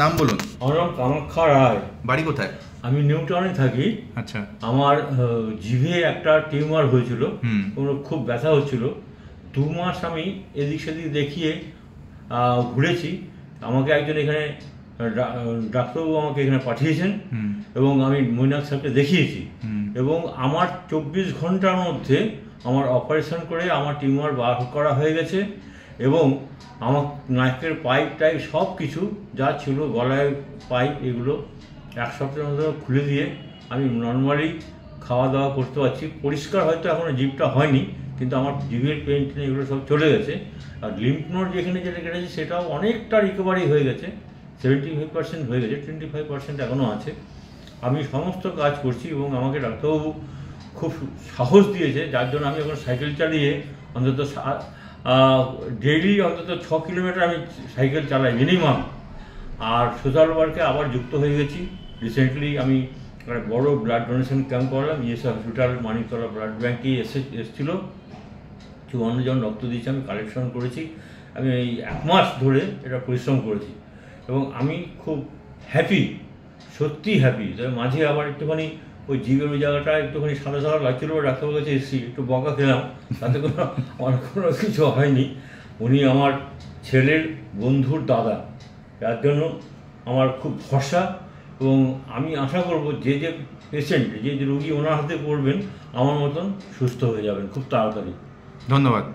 নাম বলুন। আমার নাম কামাখ্যা রায়। বাড়ি কোথায়? আমি নিউ টাউনে থাকি। আচ্ছা। আমার জিভে একটা টিউমার হয়েছিল, খুব ব্যথা হচ্ছিল। 2 মাস আমি এদিক সেদিক দেখিয়ে ঘুরেছি। আমাকে একজন এখানে ডাক্তারবাবু আমাকে এখানে পাঠিয়েছেন এবং আমি মৈনাক স্যারকে দেখিয়েছি এবং আমার 24 ঘন্টার মধ্যে আমার অপারেশন করে আমার টিউমার বার করা হয়ে গেছে এবং আমার নাকের পাইপ টাইপ সব কিছু যা ছিল, গলায় পাইপ, এগুলো 1 সপ্তাহের মধ্যে খুলে দিয়ে আমি নর্মালি খাওয়া দাওয়া করতে পারছি। পরিষ্কার হয়তো এখনও জিভটা হয়নি, কিন্তু আমার জিভের পেন টেন এগুলো সব চলে গেছে। আর লিম্ফ নোড যেখানে যেটা কেটেছে সেটাও অনেকটা রিকভারি হয়ে গেছে, 75% হয়ে গেছে, 25% এখনও আছে। আমি সমস্ত কাজ করছি এবং আমাকে ডাক্তারবাবু খুব সাহস দিয়েছে, যার জন্য আমি এখন সাইকেল চালিয়ে অন্তত ডেইলি অন্তত 6 কিলোমিটার আমি সাইকেল চালাই মিনিমাম। আর সোশ্যাল ওয়ার্কে আবার যুক্ত হয়ে গেছি। রিসেন্টলি আমি একটা বড় ব্লাড ডোনেশন ক্যাম্প করলাম, ইএসআই হসপিটাল মানিকতলা ব্লাড ব্যাঙ্কে এসেছিল। 54 জন রক্ত দিয়েছে, আমি কালেকশন করেছি। আমি এই 1 মাস ধরে এটা পরিশ্রম করেছি এবং আমি খুব হ্যাপি, সত্যি হ্যাপি। তবে মাঝে আবার একটুখানি ওই জিভের ওই জায়গাটা একটুখানি সাদা সাদা লাগছিল, ডাক্তারবাবুর কাছে এসেছি, একটু বকা খেলাম, তাতে কোনো কিছু হয়নি। উনি আমার ছেলের বন্ধুর দাদা, যার জন্য আমার খুব ভরসা এবং আমি আশা করব যে পেশেন্ট, যে রোগী ওনার হাতে পড়বেন আমার মতন সুস্থ হয়ে যাবেন খুব তাড়াতাড়ি। ধন্যবাদ।